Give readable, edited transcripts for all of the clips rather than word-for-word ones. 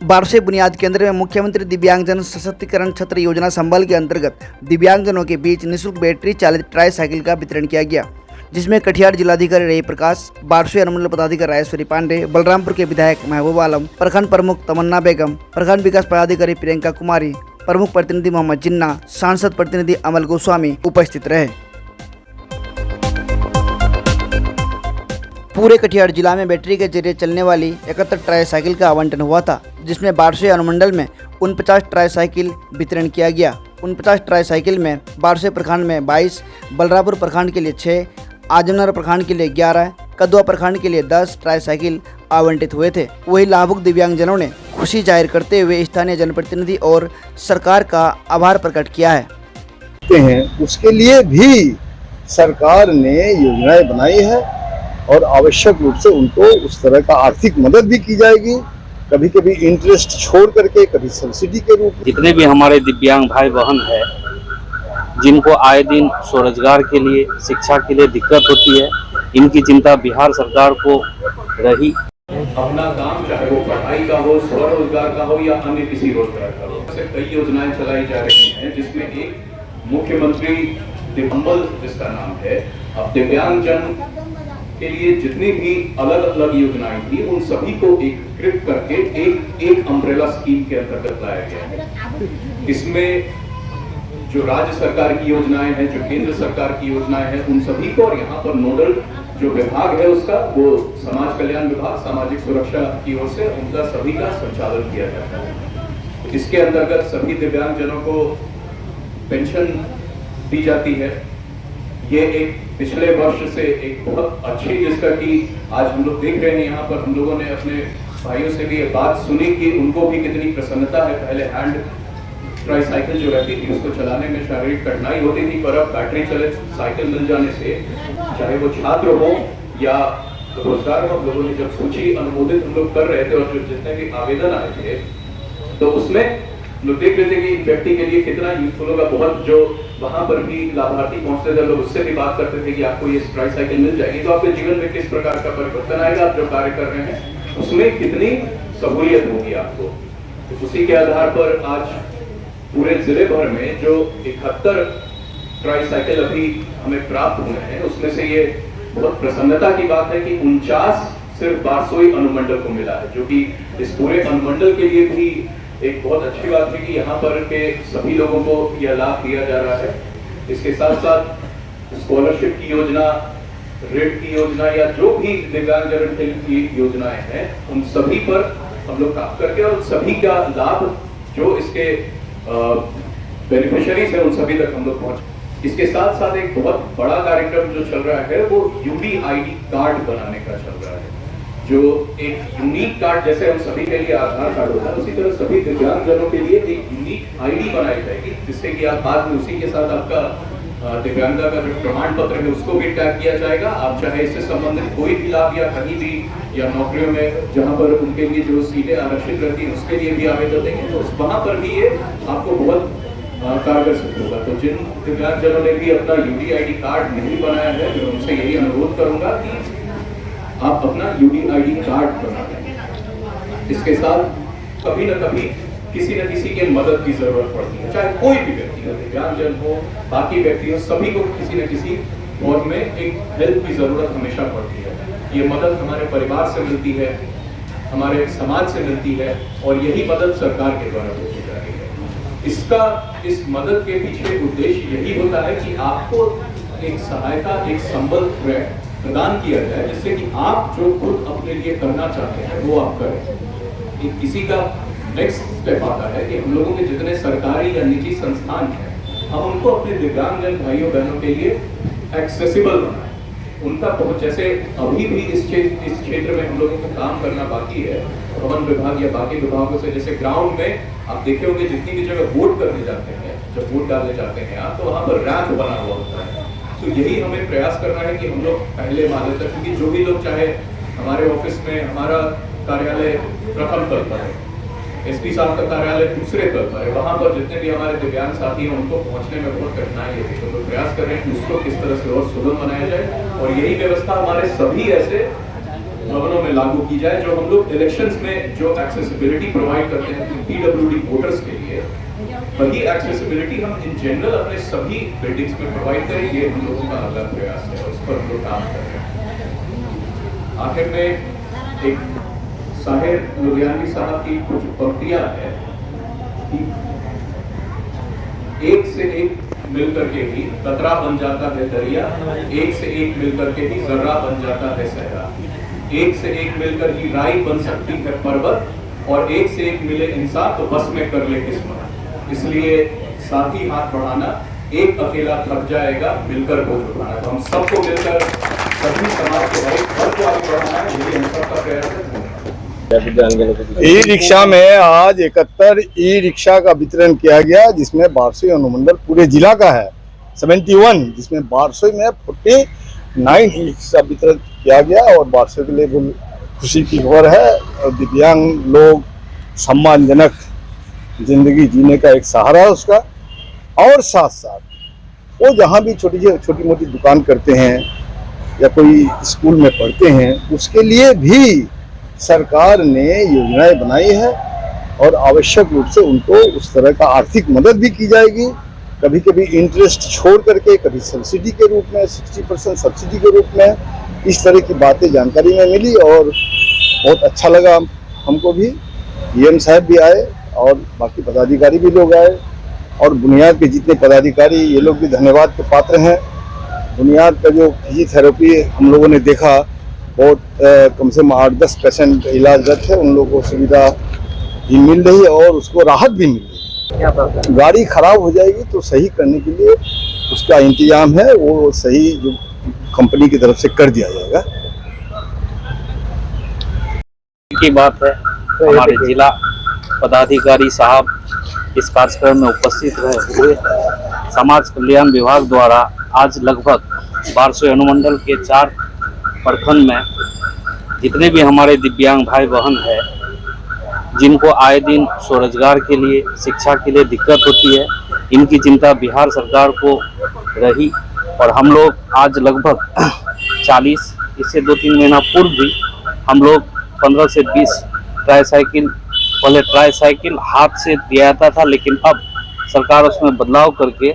बारसे बुनियाद केंद्र में मुख्यमंत्री दिव्यांगजन सशक्तिकरण छत्र योजना संबल के अंतर्गत दिव्यांगजनों के बीच निःशुल्क बैटरी चालित ट्राई साइकिल का वितरण किया गया, जिसमें कटिहार जिलाधिकारी रवि प्रकाश, बारसे अनुमंडल पदाधिकारी राजेश्वरी पांडे, बलरामपुर के विधायक महबूब आलम, प्रखंड प्रमुख तमन्ना बेगम, प्रखंड विकास पदाधिकारी प्रियंका कुमारी, प्रमुख प्रतिनिधि मोहम्मद जिन्ना, सांसद प्रतिनिधि अमल गोस्वामी उपस्थित रहे। पूरे कटिहार जिला में बैटरी के जरिए चलने वाली 71 ट्राई साइकिल का आवंटन हुआ था, जिसमें बारसे अनुमंडल में 49 ट्राई साइकिल वितरण किया गया। 49 ट्राई साइकिल में बारसे प्रखंड में 22, बलरामपुर प्रखंड के लिए 6, आजमनगर प्रखंड के लिए 11, कदवा प्रखंड के लिए 10 ट्राई साइकिल आवंटित हुए थे। वही लाभुक दिव्यांगजनों ने खुशी जाहिर करते हुए स्थानीय जनप्रतिनिधि और सरकार का आभार प्रकट किया है। उसके लिए भी सरकार ने योजनाएं बनाई है और आवश्यक रूप से उनको उस तरह का आर्थिक मदद भी की जाएगी, कभी कभी इंटरेस्ट छोड़ करके, कभी सब्सिडी के रूप में। जितने भी हमारे दिव्यांग भाई बहन है, जिनको आए दिन स्वरोजगार के लिए, शिक्षा के लिए दिक्कत होती है, इनकी चिंता बिहार सरकार को रही। अपना काम चाहे वो पढ़ाई का हो, स्वरोजगार का हो या अन्य किसी रोजगार का हो, ऐसे कई योजनाएं चलाई जा रही हैं, जिसमें एक मुख्यमंत्री दिव्यांग जिसका नाम है, अब दिव्यांगजन के लिए जितनी भी अलग अलग योजनाएं थी उन सभी को एकीकृत करके एक अम्ब्रेला स्कीम के अंतर्गत लाया गया है। इसमें जो राज्य सरकार की योजनाएं हैं, जो केंद्र सरकार की योजनाएं हैं, उन सभी को, और यहाँ पर नोडल जो विभाग है उसका, वो समाज कल्याण विभाग, सामाजिक सुरक्षा की ओर से उनका सभी का संचालन किया जाता है। इसके अंतर्गत सभी दिव्यांगजनों को पेंशन दी जाती है। ये एक पिछले वर्ष से एक बहुत अच्छी, जिसका कि आज हम लोग देख रहे हैं, यहाँ पर हम लोगों ने अपने भाइयों से भी ये बात सुनी कि उनको भी कितनी प्रसन्नता है। पहले हैंड ट्राई साइकिल जो रहती थी उसको चलाने में शारीरिक कठिनाई होती थी, पर अब बैटरी चलित साइकिल मिल जाने से, चाहे वो छात्र हो या रोजगार हो, लोगों ने जब सूची अनुमोदित हम लोग कर रहे थे और जो जितने भी आवेदन आए थे, तो उसमें लोग देख रहे थे कि व्यक्ति के लिए कितना यूजफुल होगा। बहुत जो वहां पर भी लाभार्थी पहुंचते थे, लोग उससे भी बात करते थे कि आपको ये ट्राई साइकिल मिल जाएगी तो आपके जीवन में किस प्रकार का परिवर्तन आएगा, आप जो कार्य कर रहे हैं उसमें कितनी सहूलियत होगी आपको। तो उसी के आधार पर आज पूरे जिले भर में जो 71 ट्राई साइकिल अभी हमें प्राप्त हुए हैं, उसमें से ये बहुत प्रसन्नता की बात है कि 49 सिर्फ बारसोई अनुमंडल को मिला है, जो कि इस पूरे अनुमंडल के लिए भी एक बहुत अच्छी बात है कि यहाँ पर के सभी लोगों को यह लाभ दिया जा रहा है। इसके साथ साथ स्कॉलरशिप की योजना, ऋण की योजना या जो भी दिव्यांगजन की योजनाएं हैं, उन सभी पर हम लोग काम करके और सभी का लाभ जो इसके बेनिफिशियरीज है उन सभी तक हम लोग पहुंचे। इसके साथ साथ एक बहुत बड़ा कार्यक्रम जो चल रहा है वो यूडीआईडी कार्ड बनाने का चल रहा है, जो एक यूनिक कार्ड, जैसे हम सभी के लिए आधार कार्ड होता है, उसी तरह सभी दिव्यांगजनों के लिए एक यूनिक आईडी बनाई जाएगी, जिससे कि आप बाद में उसी के साथ आपका दिव्यांगता का जो प्रमाण पत्र है उसको भी टैग किया जाएगा। आप चाहे इससे संबंधित कोई भी लाभ या कहीं भी या नौकरियों में जहां पर उनके लिए जो सीटें आरक्षित रहती है उसके लिए भी आवेदन देंगे, तो वहां पर भी ये आपको बहुत कारगर सिद्ध होगा। तो जिन दिव्यांगजनों ने भी अपना यूडीआईडी कार्ड नहीं बनाया है, मैं उनसे यही अनुरोध करूंगा कि आप अपना यूडीआईडी कार्ड बना लें। इसके साथ कभी न कभी किसी न किसी के मदद की जरूरत पड़ती है, चाहे कोई भी व्यक्ति हो, दिव्यांगजन हो, बाकी व्यक्ति हो, सभी को किसी न किसी फॉर्म में एक हेल्प की जरूरत हमेशा पड़ती है। ये मदद हमारे परिवार से मिलती है, हमारे समाज से मिलती है, और यही मदद सरकार के द्वारा होती जा रही है। इस मदद के पीछे उद्देश्य यही होता है कि आपको एक सहायता, एक संबल प्रदान किया जाए, जिससे कि आप जो खुद अपने लिए करना चाहते हैं वो आप करें। इसी का नेक्स्ट स्टेप आता है कि हम लोगों के जितने सरकारी या निजी संस्थान हैं, हम उनको अपने दिव्यांगजन भाइयों बहनों के लिए एक्सेसिबल बनाएं, उनका पहुंच। जैसे अभी भी इस क्षेत्र में हम लोगों को काम करना बाकी है, भवन विभाग या बाकी विभागों से, जैसे ग्राउंड में आप देखे होंगे जितनी भी जगह वोट करने जाते हैं, जब वोट डालने जाते हैं आप, तो वहां पर रैंप बना हुआ होता है। तो यही हमें प्रयास करना है कि हम लोग पहले माले तक, क्योंकि जो भी लोग, चाहे हमारे ऑफिस में हमारा कार्यालय प्रथम तल पर है, एसपी साहब का कार्यालय दूसरे तल पर है, वहां पर जितने भी हमारे दिव्यांग साथी हैं उनको पहुंचने में बहुत कठिनाई है। तो लोग प्रयास कर रहे हैं कि उसको किस तरह से और सुगम बनाया जाए, और यही व्यवस्था हमारे सभी ऐसे भवनों में लागू की जाए, जो हम लोग इलेक्शंस में जो एक्सेसिबिलिटी प्रोवाइड करते हैं पीडब्ल्यूडी वोटर्स के लिए, वही एक्सेसिबिलिटी हम इन जनरल अपने सभी बिल्डिंग्स में प्रोवाइड करें। ये हम लोगों का अगला प्रयास है और इस पर हम लोग काम कर रहे हैं। आखिर में एक साहिर लुधियानवी साहब की कुछ पंक्तियां है कि एक से एक मिलकर के ही कतरा बन जाता है दरिया, एक से एक मिलकर के ही जर्रा बन जाता है सहरा, एक से एक मिलकर ही राई बन सकती है पर्वत, और एक से एक मिले इंसान तो बस में कर ले किस्मत। इसलिए साथी हाथ बढ़ाना, एक अकेला थक जाएगा, मिलकर बोझ उठाना। तो हम सबको मिलकर सभी समाज के हर वर्ग को आगे बढ़ाना है, यही हम सबका प्रयास है। ई रिक्शा में आज 71 ई रिक्शा का वितरण किया गया, जिसमें बारसोई अनुमंडल पूरे जिला का है 71, जिसमें बारसोई में 49 ई रिक्शा वितरण किया गया। और बारसोई के लिए बहुत खुशी की खबर है, और दिव्यांग लोग सम्मानजनक जिंदगी जीने का एक सहारा है उसका। और साथ साथ वो जहाँ भी छोटी मोटी दुकान करते हैं या कोई स्कूल में पढ़ते हैं, उसके लिए भी सरकार ने योजनाएं बनाई है, और आवश्यक रूप से उनको उस तरह का आर्थिक मदद भी की जाएगी। कभी कभी इंटरेस्ट छोड़ करके, कभी सब्सिडी के रूप में, 60% सब्सिडी के रूप में, इस तरह की बातें जानकारी में मिली और बहुत अच्छा लगा हमको भी। डीएम साहब भी आए और बाकी पदाधिकारी भी लोग आए, और बुनियाद के जितने पदाधिकारी, ये लोग भी धन्यवाद के पात्र हैं। बुनियाद का जो फिजियोथेरेपी हम लोगों ने देखा, बहुत कम से कम 8-10 पेशेंट इलाजरत है, उन लोगों को सुविधा भी मिल रही है और उसको राहत भी मिल रही है। गाड़ी खराब हो जाएगी तो सही करने के लिए उसका इंतजाम है, वो सही जो कंपनी की तरफ से कर दिया जाएगा। की बात है, हमारे जिला पदाधिकारी साहब इस कार्यक्रम में उपस्थित रहे हुए। समाज कल्याण विभाग द्वारा आज लगभग बारसोई अनुमंडल के 4 प्रखंड में जितने भी हमारे दिव्यांग भाई बहन हैं, जिनको आए दिन स्वरोजगार के लिए, शिक्षा के लिए दिक्कत होती है, इनकी चिंता बिहार सरकार को रही। और हम लोग आज लगभग 40, इससे 2-3 महीना पूर्व भी हम लोग 15 से 20 ट्राईसाइकिल, पहले ट्राईसाइकिल हाथ से दिया जाता था, लेकिन अब सरकार उसमें बदलाव करके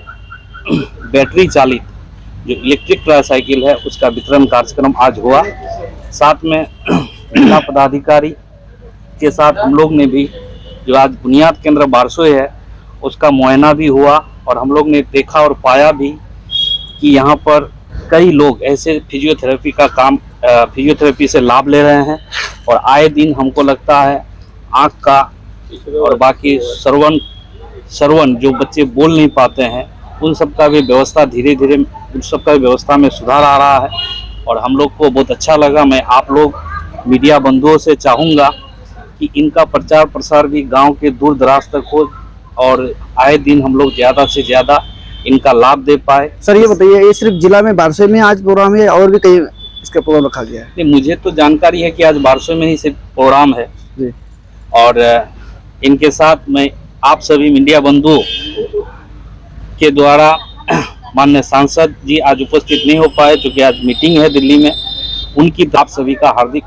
बैटरी चालित जो इलेक्ट्रिक ट्राईसाइकिल है उसका वितरण कार्यक्रम आज हुआ। साथ में जिला पदाधिकारी के साथ हम लोग ने भी, जो आज बुनियाद केंद्र बारसोई है, उसका मुआयना भी हुआ, और हम लोग ने देखा और पाया भी कि यहाँ पर कई लोग ऐसे फिजियोथेरेपी का काम, फिजियोथेरेपी से लाभ ले रहे हैं। और आए दिन हमको लगता है आँख का और बाकी श्रवण जो बच्चे बोल नहीं पाते हैं, उन सब का भी व्यवस्था धीरे धीरे, उन सब का व्यवस्था में सुधार आ रहा है, और हम लोग को बहुत अच्छा लगा। मैं आप लोग मीडिया बंधुओं से चाहूँगा कि इनका प्रचार प्रसार भी गांव के दूर दराज तक हो, और आए दिन हम लोग ज़्यादा से ज़्यादा इनका लाभ दे पाए। सर ये बताइए, ये सिर्फ जिला में बारसोई में आज प्रोग्राम है और भी कहीं इसका प्रोग्राम रखा गया है? नहीं, मुझे तो जानकारी है कि आज बारसोई में ही सिर्फ प्रोग्राम है जी। और इनके साथ मैं आप सभी मीडिया बंधुओं के द्वारा, माननीय सांसद जी आज उपस्थित नहीं हो पाए क्योंकि आज मीटिंग है दिल्ली में, उनकी आप सभी का हार्दिक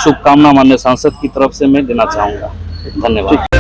शुभकामना माननीय सांसद की तरफ से मैं देना चाहूँगा। धन्यवाद।